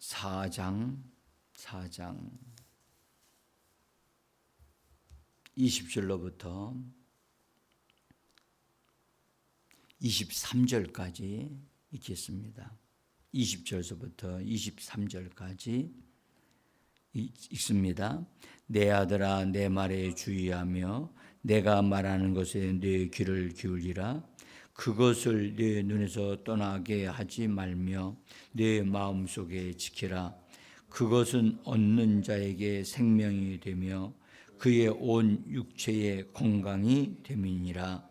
4장 20절로부터 23절까지 읽겠습니다. 20절서부터 23절까지 읽습니다. 내 아들아, 내 말에 주의하며 내가 말하는 것에 네 귀를 기울이라. 그것을 네 눈에서 떠나게 하지 말며 네 마음속에 지키라. 그것은 얻는 자에게 생명이 되며 그의 온 육체의 건강이 됨이니라.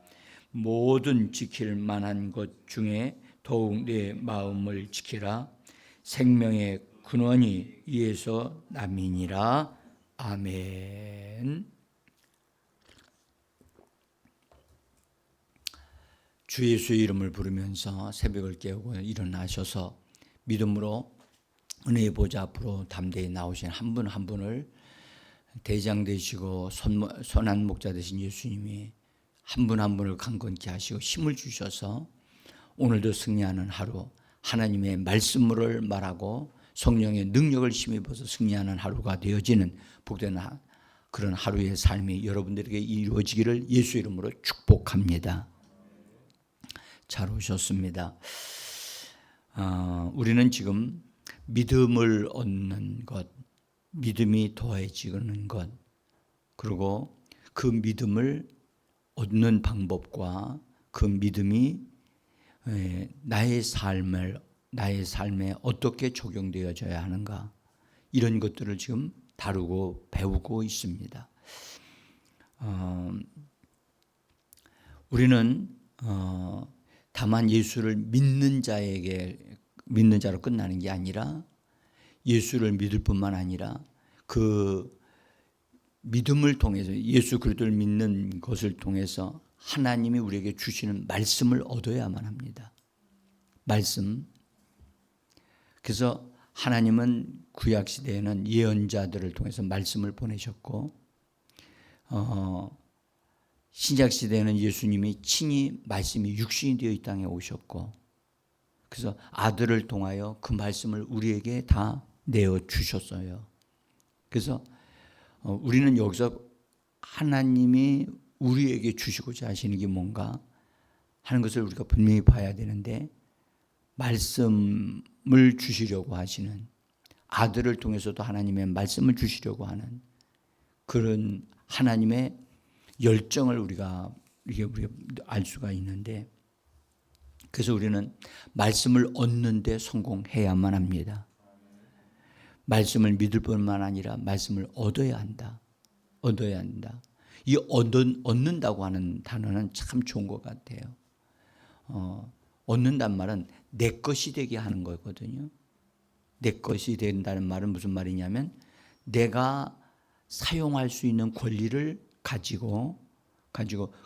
모든 지킬 만한 것 중에 더욱 내 마음을 지키라. 생명의 근원이 이에서 남이니라. 아멘. 주 예수의 이름을 부르면서 새벽을 깨우고 일어나셔서 믿음으로 은혜의 보좌 앞으로 담대히 나오신 한 분 한 분을 대장 되시고 선한 목자 되신 예수님이 한 분 한 분을 강건케 하시고 힘을 주셔서 오늘도 승리하는 하루, 하나님의 말씀을 말하고 성령의 능력을 힘입어서 승리하는 하루가 되어지는 복된 그런 하루의 삶이 여러분들에게 이루어지기를 예수 이름으로 축복합니다. 잘 오셨습니다. 우리는 지금 믿음을 얻는 것, 믿음이 더해지는 것, 그리고 그 믿음을 얻는 방법과 그 믿음이 나의 삶에 어떻게 적용되어져야 하는가, 이런 것들을 지금 다루고 배우고 있습니다. 우리는 다만 예수를 믿는 자로 끝나는 게 아니라 예수를 믿을 뿐만 아니라 그 믿음을 통해서 예수 그리스도를 믿는 것을 통해서 하나님이 우리에게 주시는 말씀을 얻어야만 합니다. 말씀. 그래서 하나님은 구약 시대에는 예언자들을 통해서 말씀을 보내셨고 신약 시대에는 예수님이 친히 말씀이 육신이 되어 이 땅에 오셨고, 그래서 아들을 통하여 그 말씀을 우리에게 다 내어 주셨어요. 그래서 우리는 여기서 하나님이 우리에게 주시고자 하시는 게 뭔가 하는 것을 우리가 분명히 봐야 되는데, 말씀을 주시려고 하시는, 아들을 통해서도 하나님의 말씀을 주시려고 하는 그런 하나님의 열정을 우리가 알 수가 있는데, 그래서 우리는 말씀을 얻는 데 성공해야만 합니다. 말씀을 믿을 뿐만 아니라 말씀을 얻어야 한다. 얻어야 한다. 이 얻는다고 하는 단어는 참 좋은 것 같아요. 얻는단 말은 내 것이 되게 하는 거거든요. 내 것이 된다는 말은 무슨 말이냐면 내가 사용할 수 있는 권리를 가지고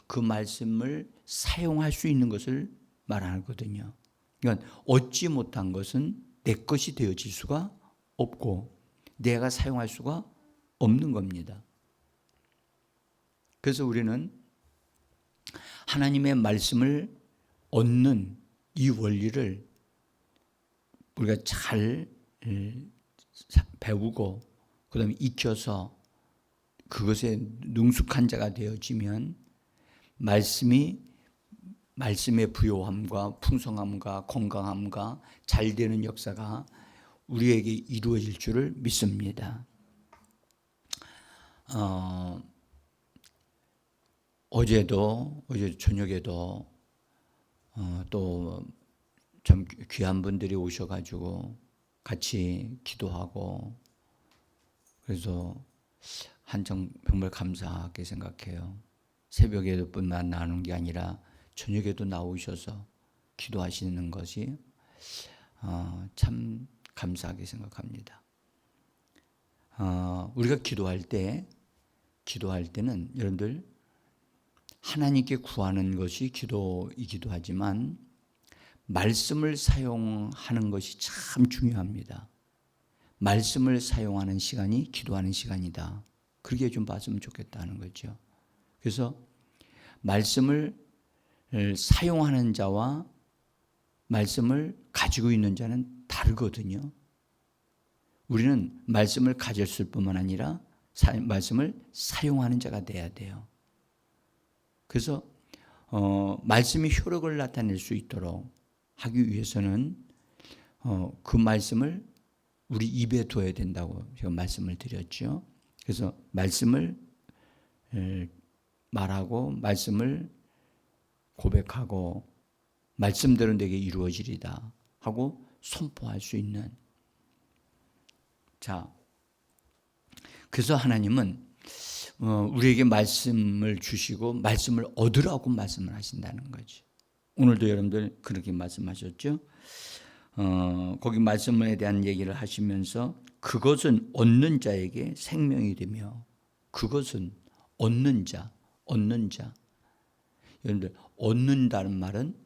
그 말씀을 사용할 수 있는 것을 말하거든요. 그러니까 얻지 못한 것은 내 것이 되어질 수가 없고 내가 사용할 수가 없는 겁니다. 그래서 우리는 하나님의 말씀을 얻는 이 원리를 우리가 잘 배우고 그다음에 익혀서 그것에 능숙한 자가 되어지면 말씀의 부요함과 풍성함과 건강함과 잘 되는 역사가 우리에게 이루어질 줄을 믿습니다. 어제 저녁에도 또 참 귀한 분들이 오셔가지고 같이 기도하고, 그래서 한정 정말 감사하게 생각해요. 새벽에도 뿐만 나오는 게 아니라 저녁에도 나오셔서 기도하시는 것이 참 감사하게 생각합니다. 우리가 기도할 때는 여러분들 하나님께 구하는 것이 기도이기도 하지만 말씀을 사용하는 것이 참 중요합니다. 말씀을 사용하는 시간이 기도하는 시간이다. 그렇게 좀 봤으면 좋겠다는 거죠. 그래서 말씀을 사용하는 자와 말씀을 가지고 있는 자는 다르거든요. 우리는 말씀을 가졌을 뿐만 아니라 말씀을 사용하는 자가 돼야 돼요. 그래서 말씀이 효력을 나타낼 수 있도록 하기 위해서는 그 말씀을 우리 입에 둬야 된다고 제가 말씀을 드렸죠. 그래서 말씀을 말하고 말씀을 고백하고 말씀대로 내게 이루어지리다 하고 선포할 수 있는. 자, 그래서 하나님은 우리에게 말씀을 주시고 말씀을 얻으라고 말씀을 하신다는 거죠. 오늘도 여러분들 그렇게 말씀하셨죠. 거기 말씀에 대한 얘기를 하시면서 그것은 얻는 자에게 생명이 되며, 그것은 얻는 자. 여러분들 얻는다는 말은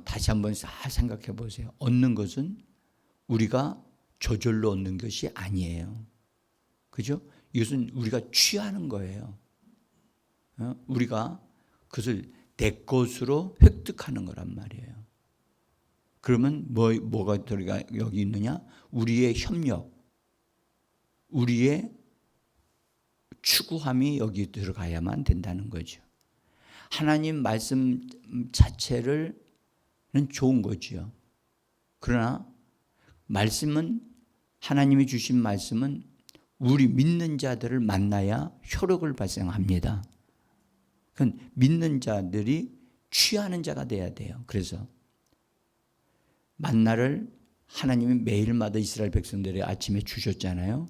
다시 한번 잘 생각해 보세요. 얻는 것은 우리가 저절로 얻는 것이 아니에요. 그죠? 이것은 우리가 취하는 거예요. 우리가 그것을 내 것으로 획득하는 거란 말이에요. 그러면 뭐가 들어가 여기 있느냐? 우리의 협력, 우리의 추구함이 여기 들어가야만 된다는 거죠. 하나님 말씀 자체는 좋은 거죠. 그러나 말씀은, 하나님이 주신 말씀은 우리 믿는 자들을 만나야 효력을 발생합니다. 그건 믿는 자들이 취하는 자가 돼야 돼요. 그래서 만나를 하나님이 매일마다 이스라엘 백성들의 아침에 주셨잖아요.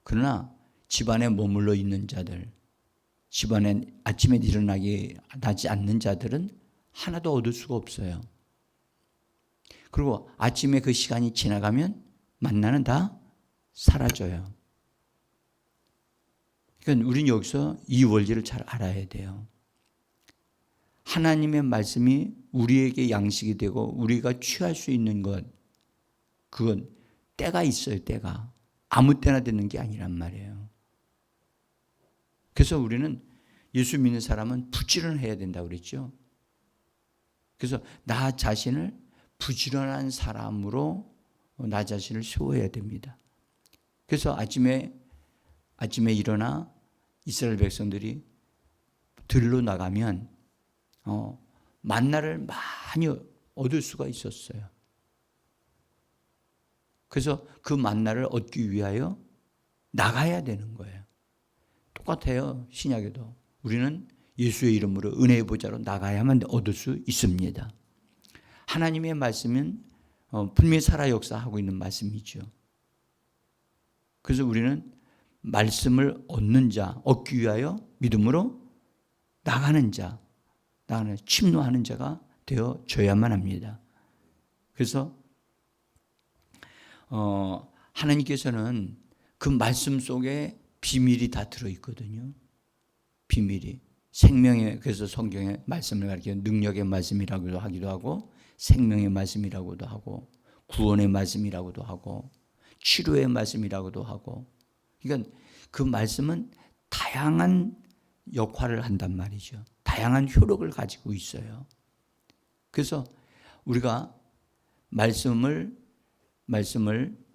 그러나 집안에 머물러 있는 자들, 집안에 아침에 일어나지 않는 자들은 하나도 얻을 수가 없어요. 그리고 아침에 그 시간이 지나가면 만나는 다 사라져요. 그러니까 우리는 여기서 이 원리를 잘 알아야 돼요. 하나님의 말씀이 우리에게 양식이 되고 우리가 취할 수 있는 것, 그건 때가 있어요. 때가 아무 때나 되는 게 아니란 말이에요. 그래서 우리는 예수 믿는 사람은 부지런해야 된다고 그랬죠. 그래서 나 자신을 부지런한 사람으로 나 자신을 세워야 됩니다. 그래서 아침에 일어나 이스라엘 백성들이 들로 나가면 만나를 많이 얻을 수가 있었어요. 그래서 그 만나를 얻기 위하여 나가야 되는 거예요. 똑같아요. 신약에도 우리는 예수의 이름으로 은혜의 보좌로 나가야만 얻을 수 있습니다. 하나님의 말씀은 분명히 살아 역사하고 있는 말씀이죠. 그래서 우리는 말씀을 얻기 위하여 믿음으로 나가는 자, 침노하는 자가 되어져야만 합니다. 그래서 하나님께서는 그 말씀 속에 비밀이 다 들어있거든요. 비밀이. 그래서 성경의 말씀을 가리켜 능력의 말씀이라고도 하기도 하고, 생명의 말씀이라고도 하고, 구원의 말씀이라고도 하고, 치료의 말씀이라고도 하고. 그러니까 그 말씀은 다양한 역할을 한단 말이죠. 다양한 효력을 가지고 있어요. 그래서 우리가 말씀을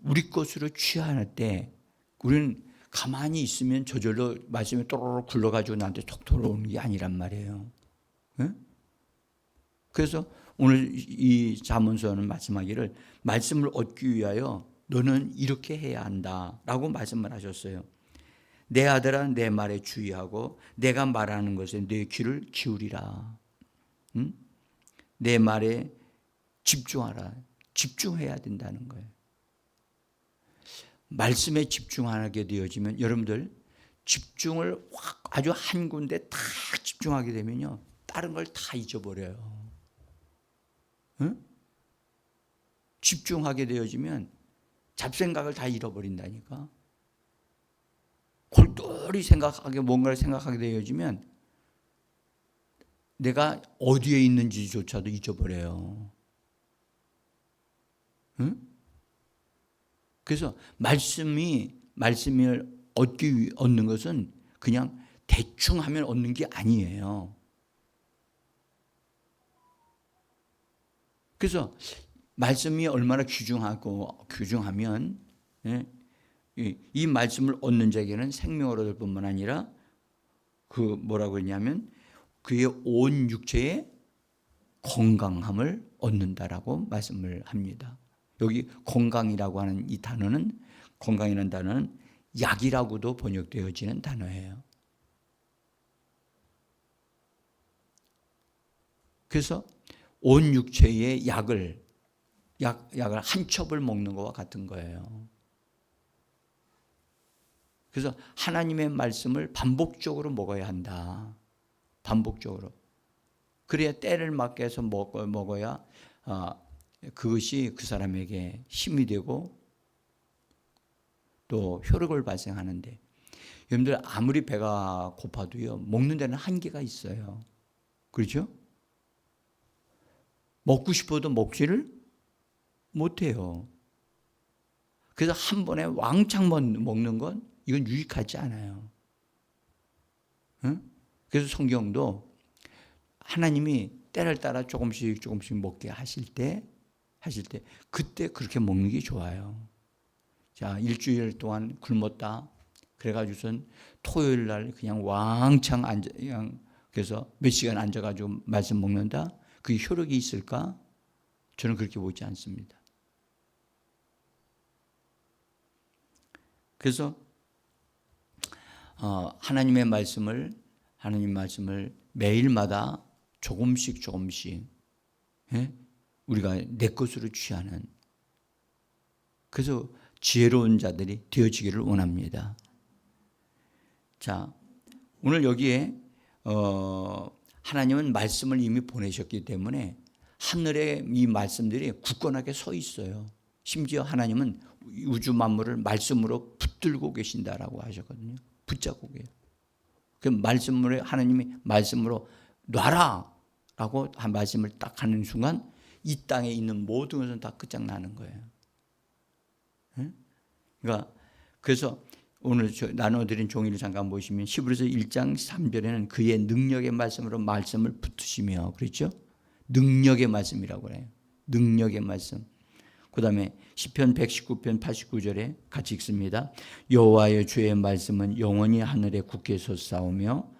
우리 것으로 취할 때 우리는 가만히 있으면 저절로 말씀이 또로록 굴러가지고 나한테 톡 들어오는 게 아니란 말이에요. 그래서 오늘 이 잠언서는 말씀하기를 말씀을 얻기 위하여 너는 이렇게 해야 한다라고 말씀을 하셨어요. 내 아들아 내 말에 주의하고 내가 말하는 것에 내 귀를 기울이라. 내 말에 집중하라. 집중해야 된다는 거예요. 말씀에 집중하게 되어지면 여러분들 집중을 확 아주 한 군데 딱 집중하게 되면요. 다른 걸 다 잊어버려요. 집중하게 되어지면 잡생각을 다 잃어버린다니까. 골똘히 뭔가를 생각하게 되어지면 내가 어디에 있는지조차도 잊어버려요. 그래서 말씀을 얻는 것은 그냥 대충 하면 얻는 게 아니에요. 그래서 말씀이 얼마나 귀중하면 예? 이 말씀을 얻는 자에게는 생명을 얻을 뿐만 아니라 그 뭐라고 했냐면 그의 온 육체의 건강함을 얻는다라고 말씀을 합니다. 여기 건강이라고 하는 이 단어는, 건강이라는 단어는 약이라고도 번역되어지는 단어예요. 그래서 온 육체의 약을 한 첩을 먹는 것과 같은 거예요. 그래서 하나님의 말씀을 반복적으로 먹어야 한다. 반복적으로. 그래야 때를 맞게 해서 먹어야 그것이 그 사람에게 힘이 되고 또 효력을 발생하는데, 여러분들 아무리 배가 고파도요, 먹는 데는 한계가 있어요. 그렇죠? 먹고 싶어도 먹지를 못해요. 그래서 한 번에 왕창 먹는 건 이건 유익하지 않아요. 응? 그래서 성경도 하나님이 때를 따라 조금씩 먹게 하실 때 그때 그렇게 먹는 게 좋아요. 자, 일주일 동안 굶었다. 그래가지고선 토요일 날 그냥 왕창 그래서 몇 시간 앉아가지고 말씀 먹는다. 그게 효력이 있을까? 저는 그렇게 보지 않습니다. 그래서 하나님 말씀을 매일마다 조금씩 우리가 내 것으로 취하는, 그래서 지혜로운 자들이 되어지기를 원합니다. 자, 오늘 여기에 하나님은 말씀을 이미 보내셨기 때문에 하늘에 이 말씀들이 굳건하게 서 있어요. 심지어 하나님은 우주 만물을 말씀으로 붙들고 계신다라고 하셨거든요. 붙잡고 계세요. 그 말씀으로, 하나님이 말씀으로 놔라라고 한 말씀을 딱 하는 순간 이 땅에 있는 모든 것은 다 끝장나는 거예요. 그러니까 그래서 오늘 나눠드린 종이를 잠깐 보시면 히브리서 1장 3절에는 그의 능력의 말씀으로 말씀을 붙으시며, 그렇죠? 능력의 말씀이라고 해요. 능력의 말씀. 그 다음에 시편 119편 89절에 같이 읽습니다. 여호와의 주의 말씀은 영원히 하늘에 굳게 솟사오며,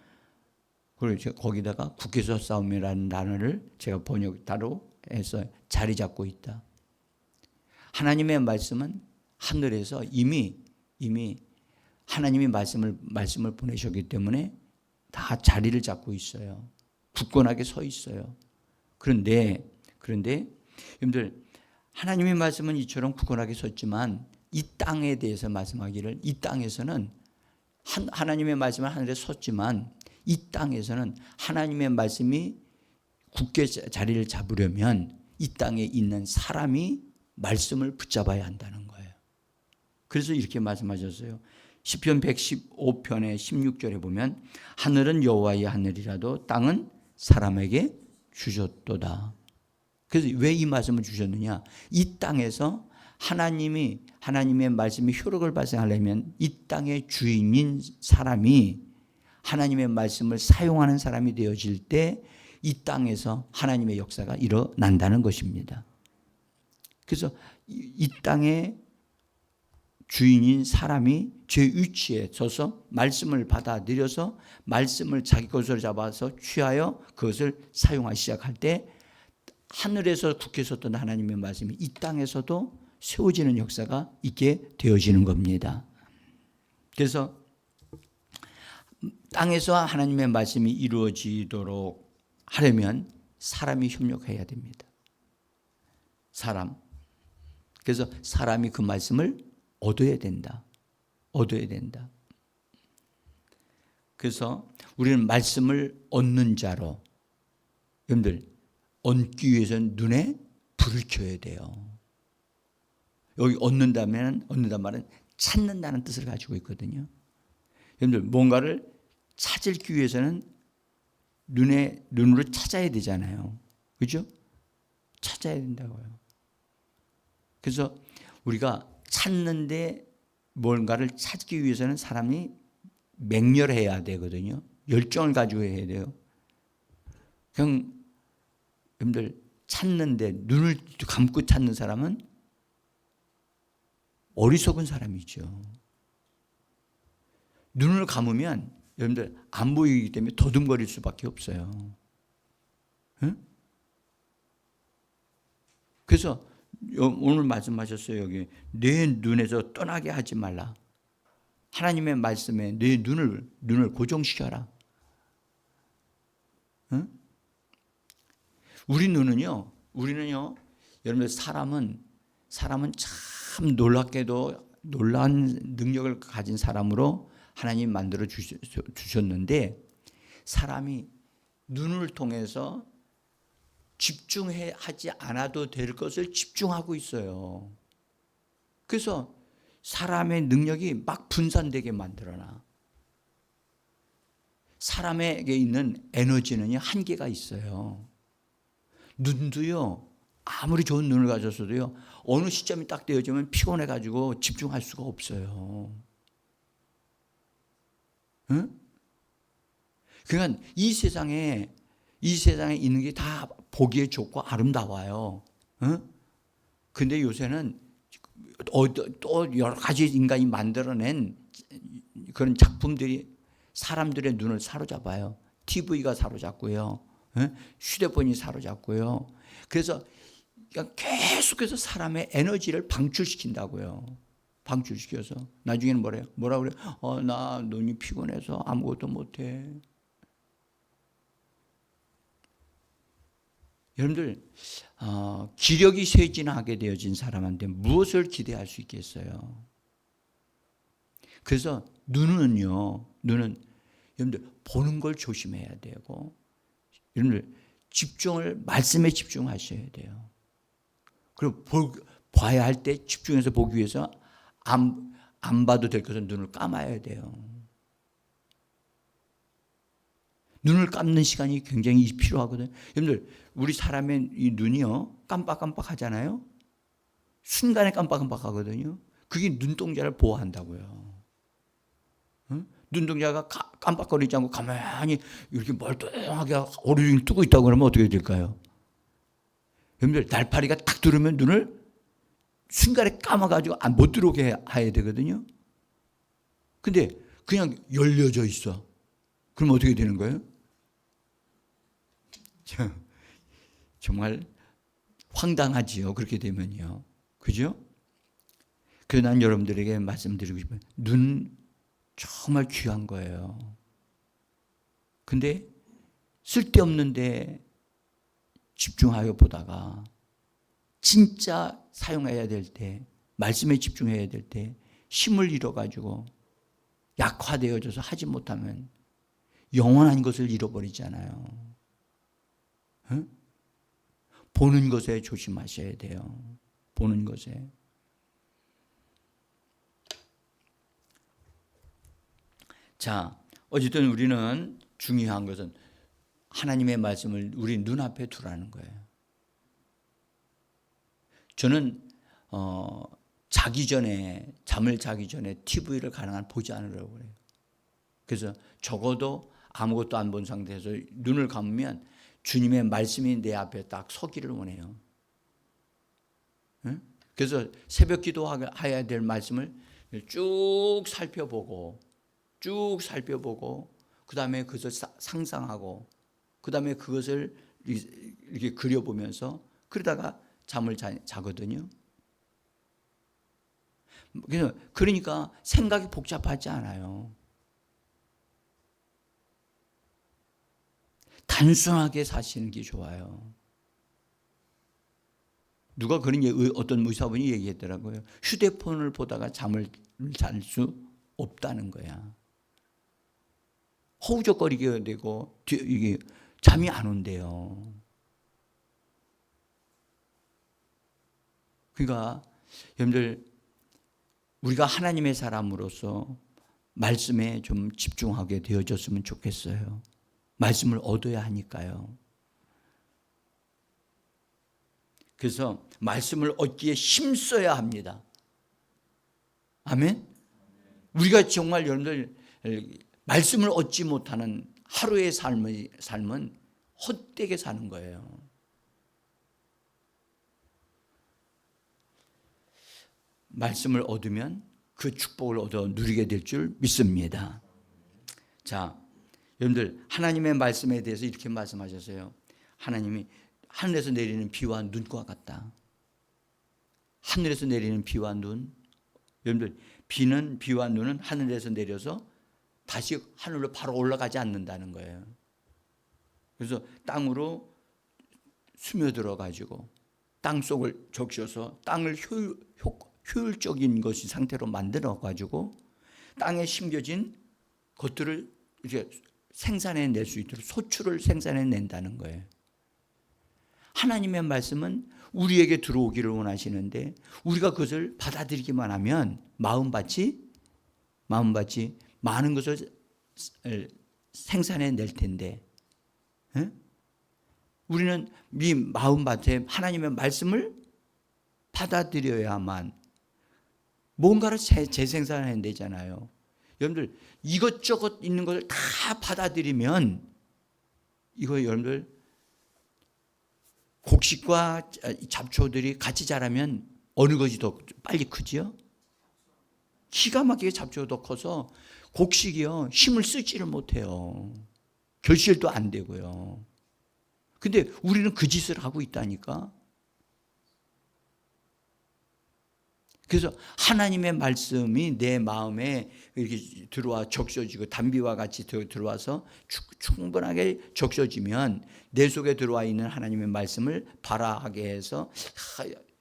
그리고 거기다가 굳게 솟사오며라는 단어를 제가 번역다로 해서 자리 잡고 있다. 하나님의 말씀은 하늘에서 이미 하나님이 말씀을 보내셨기 때문에 다 자리를 잡고 있어요. 굳건하게 서 있어요. 그런데 여러분들, 하나님의 말씀은 이처럼 굳건하게 섰지만 이 땅에 대해서 말씀하기를, 이 땅에서는 하나님의 말씀은 하늘에 섰지만 이 땅에서는 하나님의 말씀이 굳게 자리를 잡으려면 이 땅에 있는 사람이 말씀을 붙잡아야 한다는 거예요. 그래서 이렇게 말씀하셨어요. 시편 115편의 16절에 보면 하늘은 여호와의 하늘이라도 땅은 사람에게 주셨도다. 그래서 왜 이 말씀을 주셨느냐? 이 땅에서 하나님의 말씀이 효력을 발생하려면 이 땅의 주인인 사람이 하나님의 말씀을 사용하는 사람이 되어질 때 이 땅에서 하나님의 역사가 일어난다는 것입니다. 그래서 이 땅의 주인인 사람이 제 위치에 서서 말씀을 받아들여서 말씀을 자기 것으로 잡아서 취하여 그것을 사용하기 시작할 때 하늘에서 굳게 섰던 하나님의 말씀이 이 땅에서도 세워지는 역사가 있게 되어지는 겁니다. 그래서 땅에서 하나님의 말씀이 이루어지도록 하려면 사람이 협력해야 됩니다. 그래서 사람이 그 말씀을 얻어야 된다. 그래서 우리는 말씀을 얻는 자로, 여러분들, 얻기 위해서는 눈에 불을 켜야 돼요. 여기 얻는단 말은 찾는다는 뜻을 가지고 있거든요. 여러분들, 뭔가를 찾기 위해서는 눈으로 찾아야 되잖아요. 그렇죠? 찾아야 된다고요. 그래서 우리가 찾는데 뭔가를 찾기 위해서는 사람이 맹렬해야 되거든요. 열정을 가지고 해야 돼요. 그냥 여러분들 찾는데 눈을 감고 찾는 사람은 어리석은 사람이죠. 눈을 감으면 여러분들 안 보이기 때문에 더듬거릴 수밖에 없어요. 응? 그래서 오늘 말씀하셨어요. 여기 내 눈에서 떠나게 하지 말라. 하나님의 말씀에 내 눈을 고정시켜라. 응? 우리는요 여러분들 사람은 참 놀랍게도 놀라운 능력을 가진 사람으로 하나님 만들어 주셨는데, 사람이 눈을 통해서 집중하지 않아도 될 것을 집중하고 있어요. 그래서 사람의 능력이 막 분산되게 만들어놔. 사람에게 있는 에너지는 한계가 있어요. 눈도요, 아무리 좋은 눈을 가졌어도요, 어느 시점이 딱 되어지면 피곤해가지고 집중할 수가 없어요. 응? 그러니까 이 세상에 있는 게 다 보기에 좋고 아름다워요. 응? 근데 요새는 또 여러 가지 인간이 만들어낸 그런 작품들이 사람들의 눈을 사로잡아요. TV가 사로잡고요. 휴대폰이 사로잡고요. 그래서 계속해서 사람의 에너지를 방출시킨다고요. 방출시켜서 나중에는 뭐라 그래요? 나 눈이 피곤해서 아무것도 못해. 여러분들 기력이 쇠진하게 되어진 사람한테 무엇을 기대할 수 있겠어요? 그래서 눈은 여러분들 보는 걸 조심해야 되고, 여러분들 말씀에 집중하셔야 돼요. 그리고 봐야 할 때 집중해서 보기 위해서 안 봐도 될 것은 눈을 감아야 돼요. 눈을 감는 시간이 굉장히 필요하거든요. 여러분들 우리 사람의 이 눈이요 깜빡깜빡 하잖아요. 순간에 깜빡깜빡 하거든요. 그게 눈동자를 보호한다고요. 응? 눈동자가 깜빡거리지 않고 가만히 이렇게 멀뚱하게 오르륵 뜨고 있다고 그러면 어떻게 될까요? 여러분들 날파리가 탁 들으면 눈을 순간에 감아가지고 못 들어오게 해야 되거든요. 근데 그냥 열려져 있어. 그럼 어떻게 되는 거예요? 정말 황당하지요. 그렇게 되면요. 그죠? 그래서 난 여러분들에게 말씀드리고 싶어요. 눈 정말 귀한 거예요. 근데 쓸데없는데 집중하여 보다가 진짜 사용해야 될 때, 말씀에 집중해야 될 때 힘을 잃어가지고 약화되어져서 하지 못하면 영원한 것을 잃어버리잖아요. 응? 보는 것에 조심하셔야 돼요. 보는 것에. 자, 어쨌든 우리는 중요한 것은 하나님의 말씀을 우리 눈앞에 두라는 거예요. 저는 잠을 자기 전에 TV를 가능한 보지 않으려고 그래요. 그래서 적어도 아무것도 안 본 상태에서 눈을 감으면 주님의 말씀이 내 앞에 딱 서기를 원해요. 그래서 새벽 기도해야 될 말씀을 쭉 살펴보고 그 다음에 그것을 상상하고 그 다음에 그것을 이렇게 그려보면서 그러다가 잠을 자거든요. 그러니까 생각이 복잡하지 않아요. 단순하게 사시는 게 좋아요. 누가 어떤 의사분이 얘기했더라고요. 휴대폰을 보다가 잠을 잘 수 없다는 거야. 허우적거리게 되고 이게 잠이 안 온대요. 그러니까 여러분들 우리가 하나님의 사람으로서 말씀에 좀 집중하게 되어졌으면 좋겠어요. 말씀을 얻어야 하니까요. 그래서 말씀을 얻기에 힘써야 합니다. 아멘? 우리가 정말 여러분들 말씀을 얻지 못하는 하루의 삶은 헛되게 사는 거예요. 말씀을 얻으면 그 축복을 얻어 누리게 될 줄 믿습니다. 자, 여러분들 하나님의 말씀에 대해서 이렇게 말씀하셨어요. 하나님이 하늘에서 내리는 비와 눈과 같다. 하늘에서 내리는 비와 눈. 여러분들 비와 눈은 하늘에서 내려서 다시 하늘로 바로 올라가지 않는다는 거예요. 그래서 땅으로 스며들어 가지고 땅 속을 적셔서 땅을 효율적인 것이 상태로 만들어 가지고 땅에 심겨진 것들을 이제 생산해 낼 수 있도록 소출을 생산해 낸다는 거예요. 하나님의 말씀은 우리에게 들어오기를 원하시는데 우리가 그것을 받아들이기만 하면 마음밭이 많은 것을 생산해 낼 텐데, 에? 우리는 이 마음밭에 하나님의 말씀을 받아들여야만 뭔가를 재생산해 내잖아요. 여러분들 이것저것 있는 것을 다 받아들이면 이거 여러분들 곡식과 잡초들이 같이 자라면 어느 것이 더 빨리 크지요? 기가 막히게 잡초가 더 커서 곡식이요 힘을 쓰지를 못해요. 결실도 안 되고요. 근데 우리는 그 짓을 하고 있다니까. 그래서 하나님의 말씀이 내 마음에 이렇게 들어와 적셔지고 담비와 같이 들어와서 충분하게 적셔지면 내 속에 들어와 있는 하나님의 말씀을 발화하게 해서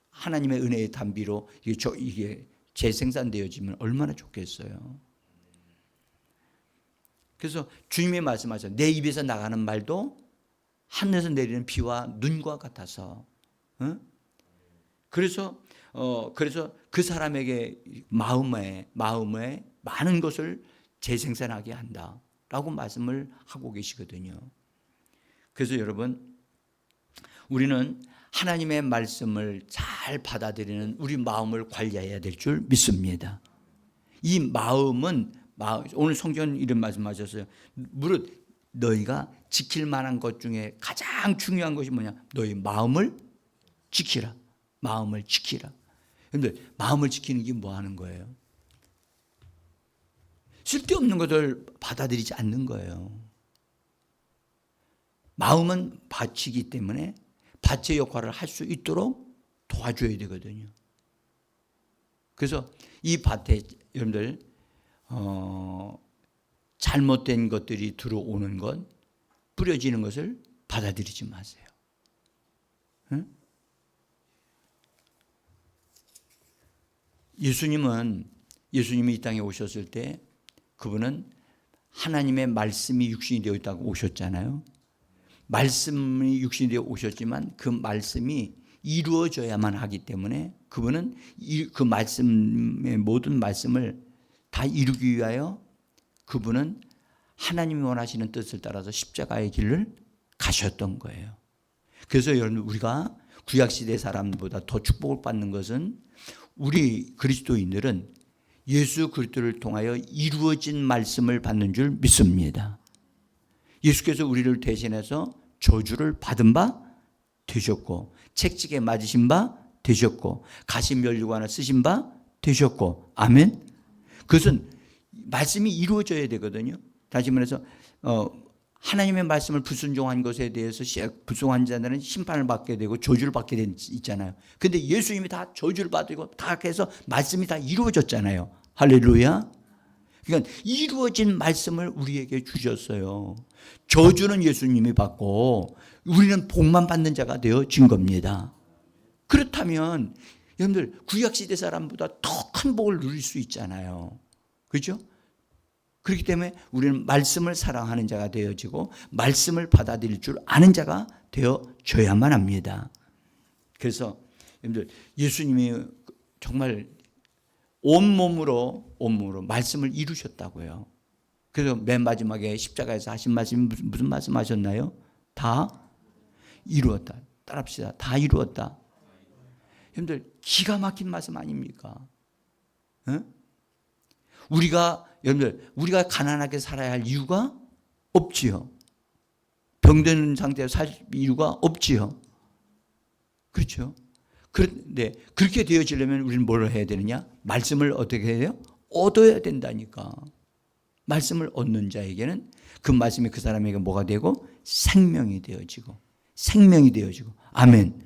하나님의 은혜의 담비로 이게 재생산되어지면 얼마나 좋겠어요. 그래서 주님이 말씀하셨어요. 내 입에서 나가는 말도 하늘에서 내리는 비와 눈과 같아서. 그래서 그 사람에게 마음에 많은 것을 재생산하게 한다라고 말씀을 하고 계시거든요. 그래서 여러분, 우리는 하나님의 말씀을 잘 받아들이는 우리 마음을 관리해야 될 줄 믿습니다. 이 마음은 오늘 성경 이런 말씀하셨어요. 무릇 너희가 지킬 만한 것 중에 가장 중요한 것이 뭐냐? 너희 마음을 지키라. 마음을 지키라. 그런데 마음을 지키는 게 뭐 하는 거예요? 쓸데없는 것을 받아들이지 않는 거예요. 마음은 밭이기 때문에 밭의 역할을 할 수 있도록 도와줘야 되거든요. 그래서 이 밭에 여러분들 잘못된 것들이 들어오는 것, 뿌려지는 것을 받아들이지 마세요. 응? 예수님이 이 땅에 오셨을 때 그분은 하나님의 말씀이 육신이 되어 있다고 오셨잖아요. 말씀이 육신이 되어 오셨지만 그 말씀이 이루어져야만 하기 때문에 그분은 그 말씀의 모든 말씀을 다 이루기 위하여 그분은 하나님이 원하시는 뜻을 따라서 십자가의 길을 가셨던 거예요. 그래서 여러분, 우리가 구약시대 사람보다 더 축복을 받는 것은 우리 그리스도인들은 예수 그리스도를 통하여 이루어진 말씀을 받는 줄 믿습니다. 예수께서 우리를 대신해서 저주를 받은 바 되셨고, 채찍에 맞으신 바 되셨고, 가시면류관을 쓰신 바 되셨고, 아멘. 그것은 말씀이 이루어져야 되거든요. 다시 말해서 하나님의 말씀을 불순종한 것에 대해서 불순종한 자들은 심판을 받게 되고 저주를 받게 있잖아요. 근데 예수님이 다 저주를 받고 다 해서 말씀이 다 이루어졌잖아요. 할렐루야. 그러니까 이루어진 말씀을 우리에게 주셨어요. 저주는 예수님이 받고 우리는 복만 받는 자가 되어진 겁니다. 그렇다면 여러분들 구약시대 사람보다 더 큰 복을 누릴 수 있잖아요. 그렇죠? 그렇기 때문에 우리는 말씀을 사랑하는 자가 되어지고 말씀을 받아들일 줄 아는 자가 되어져야만 합니다. 그래서 여러분들 예수님이 정말 온몸으로 말씀을 이루셨다고요. 그래서 맨 마지막에 십자가에서 하신 말씀이 무슨 말씀 하셨나요? 다 이루었다. 따라합시다. 다 이루었다. 여러분들 기가 막힌 말씀 아닙니까? 응? 우리가 가난하게 살아야 할 이유가 없지요. 병든 상태에서 살 이유가 없지요. 그렇죠. 그런데 그렇게 되어지려면 우리는 뭘 해야 되느냐? 말씀을 어떻게 해야 돼요? 얻어야 된다니까. 말씀을 얻는 자에게는 그 말씀이 그 사람에게 뭐가 되고? 생명이 되어지고. 생명이 되어지고. 아멘.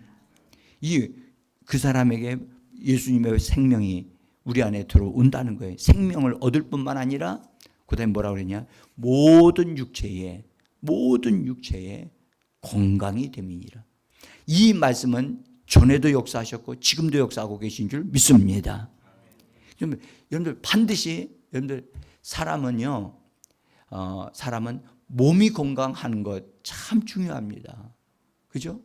그 사람에게 예수님의 생명이 우리 안에 들어온다는 거예요. 생명을 얻을 뿐만 아니라 그 다음에 뭐라고 그랬냐? 모든 육체에 건강이 됨이니라. 이 말씀은 전에도 역사하셨고 지금도 역사하고 계신 줄 믿습니다. 여러분들 반드시 사람은 몸이 건강하는 것 참 중요합니다. 그죠?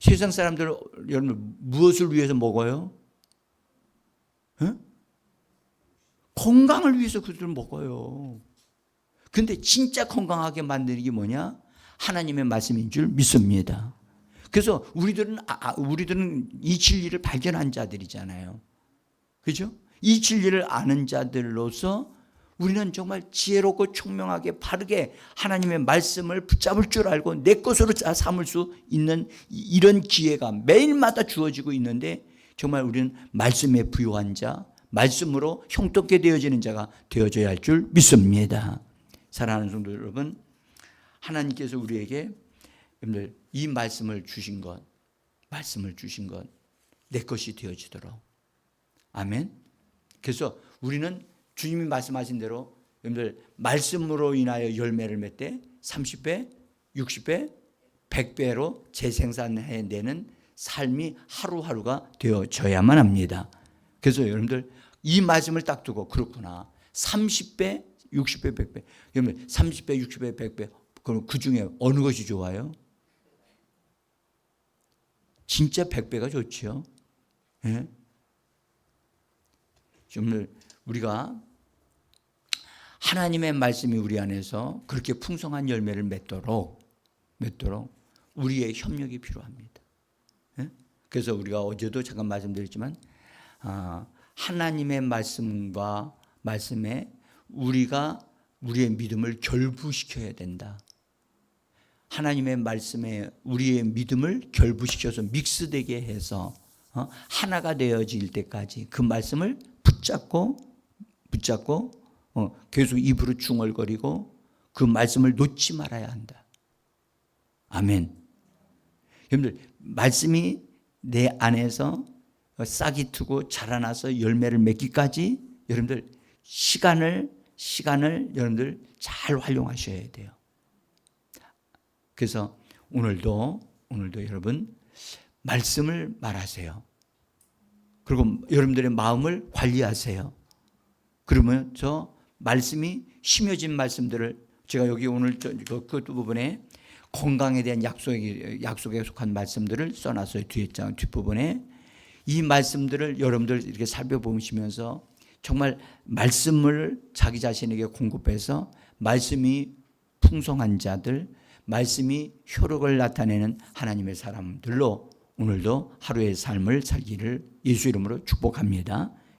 세상 사람들 여러분 무엇을 위해서 먹어요? 건강을 위해서 그들은 먹어요. 근데 진짜 건강하게 만드는 게 뭐냐? 하나님의 말씀인 줄 믿습니다. 그래서 우리들은 이 진리를 발견한 자들이잖아요. 그죠? 이 진리를 아는 자들로서 우리는 정말 지혜롭고 총명하게 바르게 하나님의 말씀을 붙잡을 줄 알고 내 것으로 삼을 수 있는 이런 기회가 매일마다 주어지고 있는데 정말 우리는 말씀에 부요한 자, 말씀으로 형통케 되어지는 자가 되어져야 할 줄 믿습니다. 사랑하는 성도 여러분, 하나님께서 우리에게 여러분들 이 말씀을 주신 것 내 것이 되어지도록. 아멘. 그래서 우리는 주님이 말씀하신 대로 여러분들 말씀으로 인하여 열매를 맺되 30배, 60배, 100배로 재생산해내는 삶이 하루하루가 되어져야만 합니다. 그래서 여러분들 이 말씀을 딱 두고 그렇구나. 30배, 60배, 100배. 여러분 30배, 60배, 100배. 그럼 그 중에 어느 것이 좋아요? 진짜 100배가 좋죠. 예? 여러분들 우리가 하나님의 말씀이 우리 안에서 그렇게 풍성한 열매를 맺도록 우리의 협력이 필요합니다. 예? 그래서 우리가 어제도 잠깐 말씀드렸지만 하나님의 말씀에 우리가 우리의 믿음을 결부시켜야 된다. 하나님의 말씀에 우리의 믿음을 결부시켜서 믹스되게 해서 하나가 되어질 때까지 그 말씀을 붙잡고 계속 입으로 중얼거리고 그 말씀을 놓지 말아야 한다. 아멘. 여러분들 말씀이 내 안에서 싹이 트고 자라나서 열매를 맺기까지 여러분들 시간을 여러분들 잘 활용하셔야 돼요. 그래서 오늘도 여러분 말씀을 말하세요. 그리고 여러분들의 마음을 관리하세요. 그러면 저 말씀이 심어진 말씀들을 제가 여기 오늘 그 부분에 건강에 대한 약속에 속한 말씀들을 써놨어요. 뒷부분에 이 말씀들을 여러분들 이렇게 살펴보시면서 정말 말씀을 자기 자신에게 공급해서 말씀이 풍성한 자들, 말씀이 효력을 나타내는 하나님의 사람들로 오늘도 하루의 삶을 살기를 예수 이름으로 축복합니다.